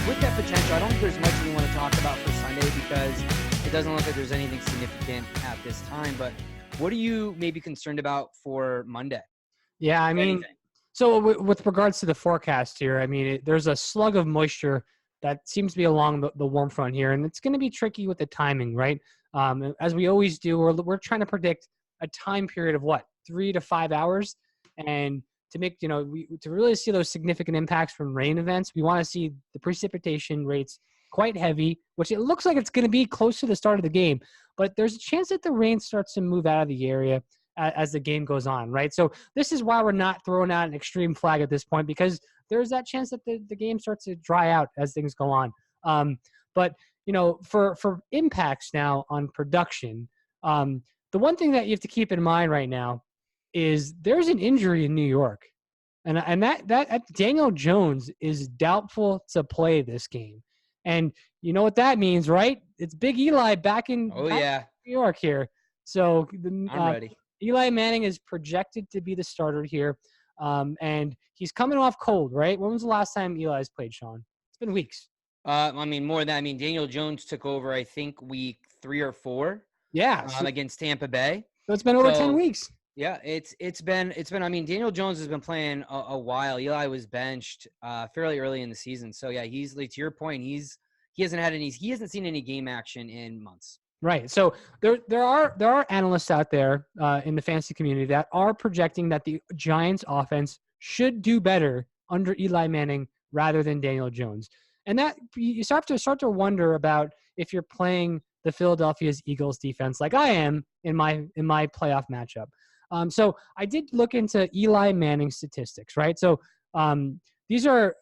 with that potential, I don't think there's much we want to talk about for Sunday because it doesn't look like there's anything significant at this time. But what are you maybe concerned about for Monday? Yeah, I mean, so with regards to the forecast here, I mean, there's a slug of moisture that seems to be along the warm front here, and it's going to be tricky with the timing, right? As we always do, we're trying to predict a time period of 3 to 5 hours, and to make to really see those significant impacts from rain events, we want to see the precipitation rates quite heavy, which it looks like it's going to be close to the start of the game, but there's a chance that the rain starts to move out of the area as the game goes on, right? So this is why we're not throwing out an extreme flag at this point, because there's that chance that the game starts to dry out as things go on. But for impacts now on production, the one thing that you have to keep in mind right now is there's an injury in New York, and that Daniel Jones is doubtful to play this game, and you know what that means, right? It's Big Eli back in New York here. So I'm ready. Eli Manning is projected to be the starter here, and he's coming off cold, right? When was the last time Eli's played, Sean? It's been weeks. I mean, more than that. I mean, Daniel Jones took over, I think, week 3 or 4. Yeah, against Tampa Bay. So it's been over 10 weeks. Yeah, it's been. I mean, Daniel Jones has been playing a while. Eli was benched fairly early in the season. So yeah, he's like, to your point, he hasn't seen any game action in months. Right. So there are analysts out there in the fantasy community that are projecting that the Giants offense should do better under Eli Manning rather than Daniel Jones. And that you start to wonder about if you're playing the Philadelphia Eagles defense like I am in my playoff matchup. So I did look into Eli Manning's statistics, right? So these are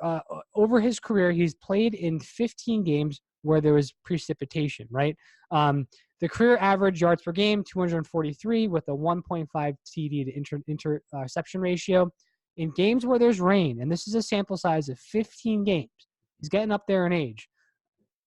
over his career, he's played in 15 games where there was precipitation, right? The career average yards per game, 243 with a 1.5 TD to interception ratio. In games where there's rain, and this is a sample size of 15 games, he's getting up there in age.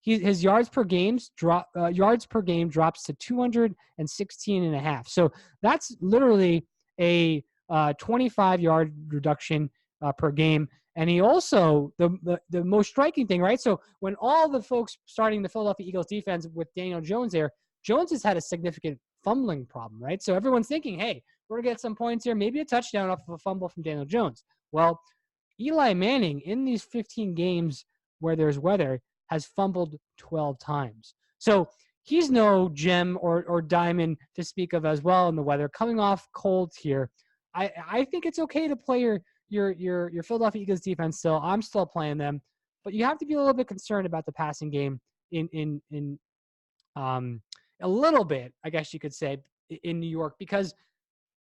His yards per game drops to 216 and a half. So that's literally a 25-yard reduction per game. And he also, the most striking thing, right? So when all the folks starting the Philadelphia Eagles defense with Daniel Jones there, Jones has had a significant fumbling problem, right? So everyone's thinking, hey, we're going to get some points here, maybe a touchdown off of a fumble from Daniel Jones. Well, Eli Manning in these 15 games where there's weather has fumbled 12 times. So he's no gem or diamond to speak of as well in the weather. Coming off cold here, I think it's okay to play your Philadelphia Eagles defense still. I'm still playing them, but you have to be a little bit concerned about the passing game in a little bit, I guess you could say, in New York, because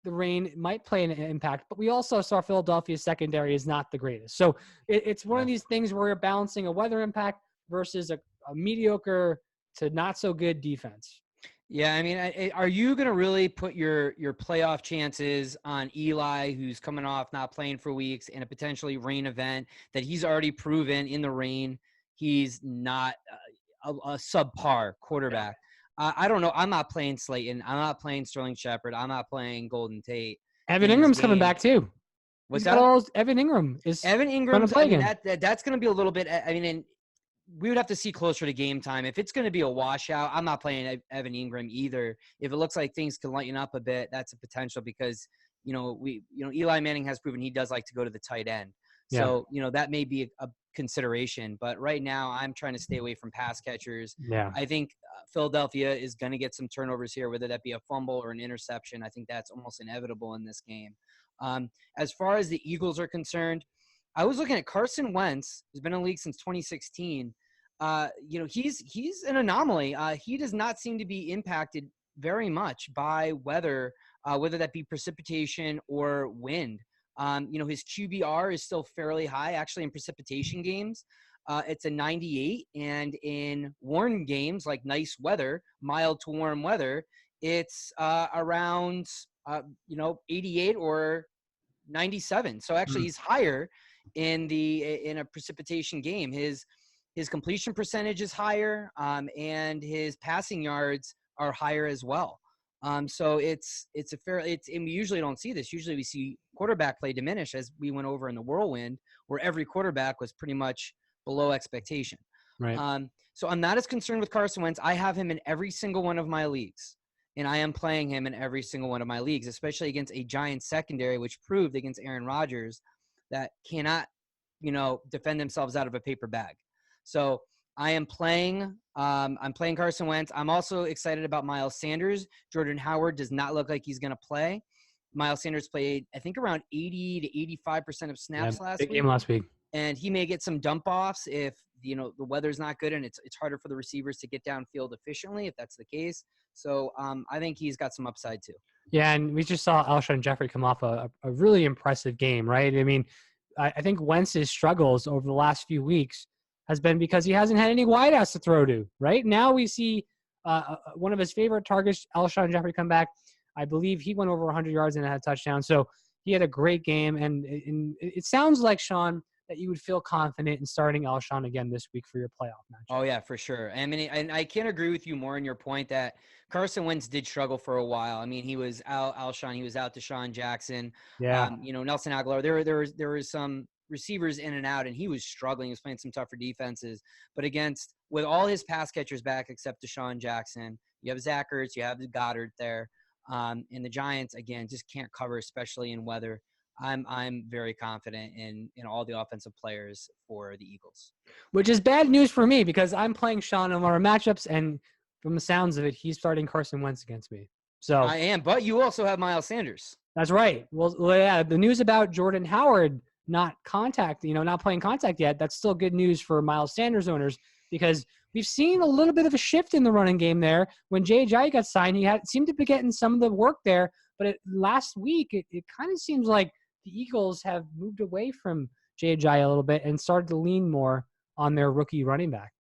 the rain might play an impact, but we also saw Philadelphia's secondary is not the greatest. So it's one of these things where you're balancing a weather impact versus a mediocre to not so good defense. Yeah, I mean, are you going to really put your playoff chances on Eli, who's coming off not playing for weeks, in a potentially rain event that he's already proven in the rain he's not a subpar quarterback? I don't know. I'm not playing Slayton. I'm not playing Sterling Shepard. I'm not playing Golden Tate. Evan Ingram's coming back too. What's that? Evan Ingram is Evan Ingram. I mean, that's going to be a little bit. I mean, and we would have to see closer to game time. If it's going to be a washout, I'm not playing Evan Ingram either. If it looks like things can lighten up a bit, that's a potential because Eli Manning has proven he does like to go to the tight end. Yeah. So that may be a consideration. But right now, I'm trying to stay away from pass catchers. Yeah, I think Philadelphia is going to get some turnovers here, whether that be a fumble or an interception. I think that's almost inevitable in this game. As far as the Eagles are concerned, I was looking at Carson Wentz, who's been in the league since 2016. He's an anomaly. He does not seem to be impacted very much by weather, whether that be precipitation or wind. His QBR is still fairly high, actually, in precipitation games. It's a 98, and in warm games like nice weather, mild to warm weather, it's around 88 or 97. So actually, he's higher in a precipitation game. His completion percentage is higher, and his passing yards are higher as well. So and we usually don't see this. Usually we see quarterback play diminish, as we went over in the whirlwind, where every quarterback was pretty much below expectation. Right. So I'm not as concerned with Carson Wentz. I have him in every single one of my leagues, and I am playing him in every single one of my leagues, especially against a Giants secondary, which proved against Aaron Rodgers that cannot, defend themselves out of a paper bag. So I am playing. I'm playing Carson Wentz. I'm also excited about Miles Sanders. Jordan Howard does not look like he's going to play. Miles Sanders played, I think, around 80 to 85% of snaps last Big week. game last week. And he may get some dump offs if the weather's not good and it's harder for the receivers to get downfield efficiently if that's the case. So I think he's got some upside too. Yeah, and we just saw Alshon Jeffrey come off a really impressive game, right? I mean, I think Wentz's struggles over the last few weeks has been because he hasn't had any wideouts to throw to, right? Now we see one of his favorite targets, Alshon Jeffrey, come back. I believe he went over 100 yards and had a touchdown. So he had a great game. And it sounds like, Sean, that you would feel confident in starting Alshon again this week for your playoff match. Oh, yeah, for sure. I mean, and I can't agree with you more in your point that Carson Wentz did struggle for a while. I mean, he was out Alshon, he was out Deshaun Jackson, Yeah. Nelson Aguilar. There was some receivers in and out, and he was struggling. He was playing some tougher defenses. But with all his pass catchers back except Deshaun Jackson, you have Zach Ertz, you have Goddard there. And the Giants, again, just can't cover, especially in weather. I'm very confident in all the offensive players for the Eagles. Which is bad news for me because I'm playing Sean in our matchups, and from the sounds of it, he's starting Carson Wentz against me. So I am, but you also have Miles Sanders. That's right. Well, yeah, the news about Jordan Howard not playing contact yet, that's still good news for Miles Sanders owners because we've seen a little bit of a shift in the running game there. When J.J. got signed, seemed to be getting some of the work there, but last week, it kind of seems like the Eagles have moved away from J.J. a little bit and started to lean more on their rookie running back.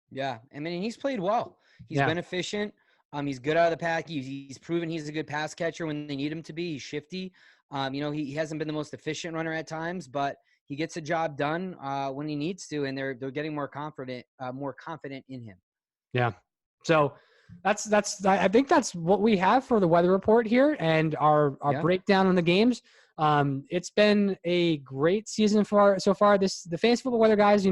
Yeah, I mean, he's played well. He's been efficient. He's good out of the pack. He's proven he's a good pass catcher when they need him to be. He's shifty. He hasn't been the most efficient runner at times, but he gets the job done when he needs to, and they're getting more confident in him. Yeah. So I think that's what we have for the weather report here and our breakdown on the games. It's been a great season so far. The Fantasy Football Weather Guys,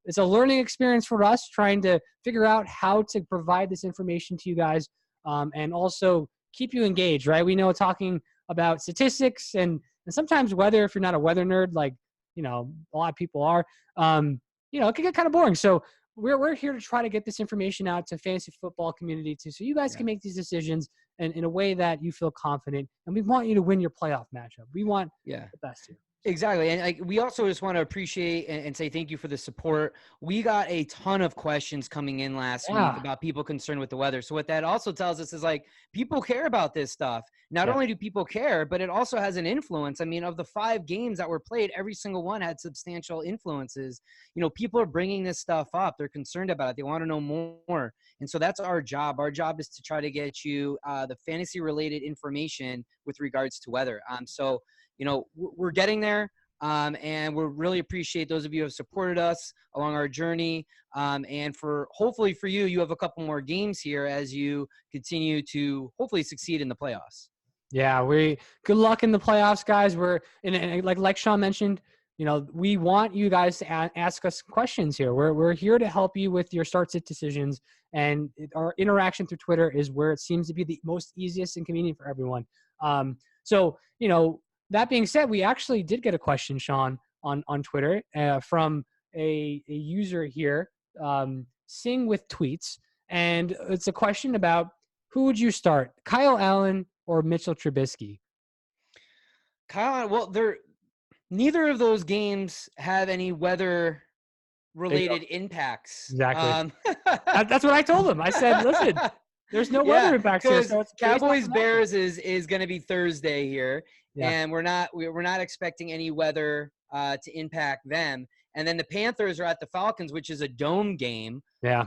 it's a learning experience for us trying to figure out how to provide this information to you guys, and also keep you engaged, right? We know talking about statistics and sometimes weather, if you're not a weather nerd, like, a lot of people are, it can get kind of boring. So we're here to try to get this information out to fantasy football community too, so you guys can make these decisions in a way that you feel confident, and we want you to win your playoff matchup. We want the best here. Exactly. And we also just want to appreciate and say thank you for the support. We got a ton of questions coming in last week about people concerned with the weather. So what that also tells us is people care about this stuff. Not only do people care, but it also has an influence. I mean, of the 5 games that were played, every single one had substantial influences. People are bringing this stuff up. They're concerned about it. They want to know more. And so that's our job. Our job is to try to get you the fantasy related information with regards to weather. So we're getting there, and we really appreciate those of you who have supported us along our journey. And hopefully for you, you have a couple more games here as you continue to hopefully succeed in the playoffs. Yeah, good luck in the playoffs, guys. We're like Sean mentioned, we want you guys to ask us questions here. We're here to help you with your start-sit decisions, and our interaction through Twitter is where it seems to be the most easiest and convenient for everyone. So that being said, we actually did get a question, Sean, on Twitter from a user here, Sing with Tweets, and it's a question about who would you start, Kyle Allen or Mitchell Trubisky? Well, neither of those games have any weather-related impacts. Exactly. That's what I told him. I said, listen, there's no weather impacts here. So Cowboys Bears is going to be Thursday here, and we're not expecting any weather to impact them. And then the Panthers are at the Falcons, which is a dome game. Yeah.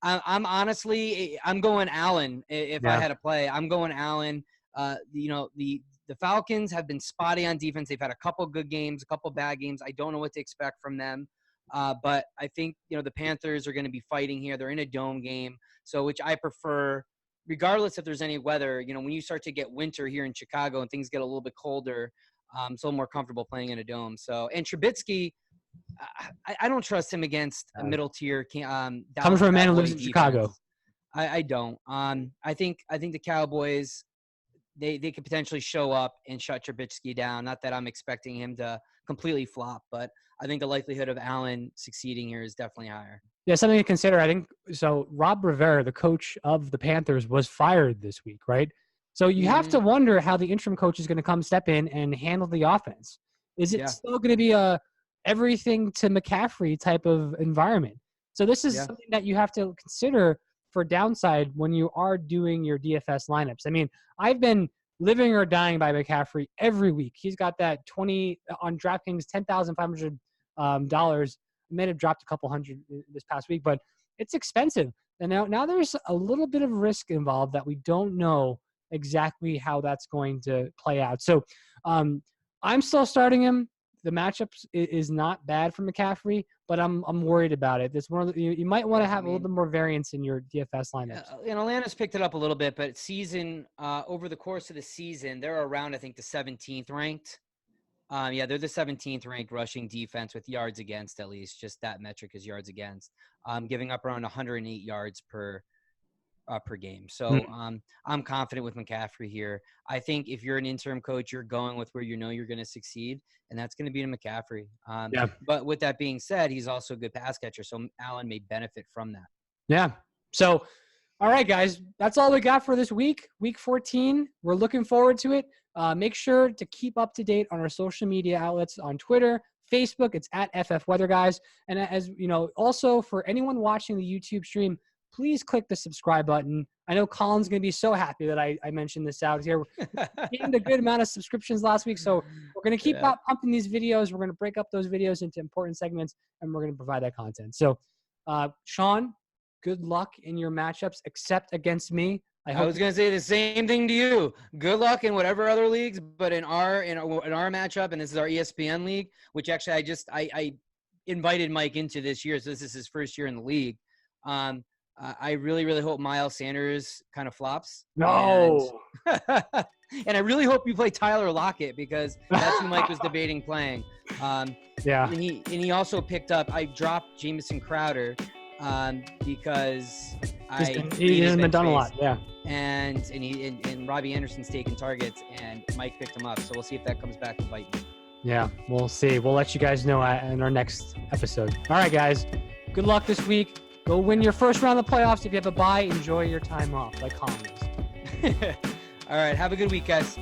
I'm honestly going Allen if I had to play. I'm going Allen. The Falcons have been spotty on defense. They've had a couple good games, a couple bad games. I don't know what to expect from them. But I think, the Panthers are going to be fighting here. They're in a dome game, so which I prefer, regardless if there's any weather. When you start to get winter here in Chicago and things get a little bit colder, I'm so more comfortable playing in a dome. So, and Trubisky, I don't trust him against a middle tier. Comes from a man who lives in defense. Chicago. I don't. I think the Cowboys, they could potentially show up and shut Trubisky down. Not that I'm expecting him to completely flop, but I think the likelihood of Allen succeeding here is definitely higher. Yeah, something to consider. I think so. Rob Rivera, the coach of the Panthers, was fired this week, right? So you have to wonder how the interim coach is going to step in and handle the offense. Is it still going to be a everything to McCaffrey type of environment? So this is something that you have to consider for downside when you are doing your DFS lineups. I mean, I've been living or dying by McCaffrey every week. He's got that 20 on DraftKings, $10,500. May have dropped a couple hundred this past week, but it's expensive. And now there's a little bit of risk involved that we don't know exactly how that's going to play out. So I'm still starting him. The matchup is not bad for McCaffrey, but I'm worried about it. This one of the, you might want to have a little bit more variance in your DFS lineups. And Atlanta's picked it up a little bit, but over the course of the season, they're around, I think, the 17th ranked. They're the 17th ranked rushing defense with yards against, at least. Just that metric is yards against, giving up around 108 yards per game. So I'm confident with McCaffrey here. I think if you're an interim coach, you're going with where you know you're going to succeed, and that's going to be to McCaffrey. But with that being said, he's also a good pass catcher, so Allen may benefit from that. Yeah. So, all right, guys, that's all we got for this week, week 14. We're looking forward to it. Make sure to keep up to date on our social media outlets on Twitter, Facebook. It's at FFWeatherguys. And as you know, also for anyone watching the YouTube stream, please click the subscribe button. I know Colin's going to be so happy that I mentioned this out here. We gained a good amount of subscriptions last week, so we're going to keep out pumping these videos. We're going to break up those videos into important segments, and we're going to provide that content. So, Sean, good luck in your matchups, except against me. I was going to say the same thing to you. Good luck in whatever other leagues, but in our matchup, and this is our ESPN league, which actually I invited Mike into this year, so this is his first year in the league. I really, really hope Miles Sanders kind of flops. No. And I really hope you play Tyler Lockett, because that's who Mike was debating playing. And he also picked up – I dropped Jamison Crowder because he hasn't been done a lot, and Robbie Anderson's taking targets, and Mike picked him up. So we'll see if that comes back to bite me. Yeah, we'll see. We'll let you guys know in our next episode. All right, guys. Good luck this week. Go win your first round of the playoffs. If you have a bye, enjoy your time off like Colin is. All right. Have a good week, guys.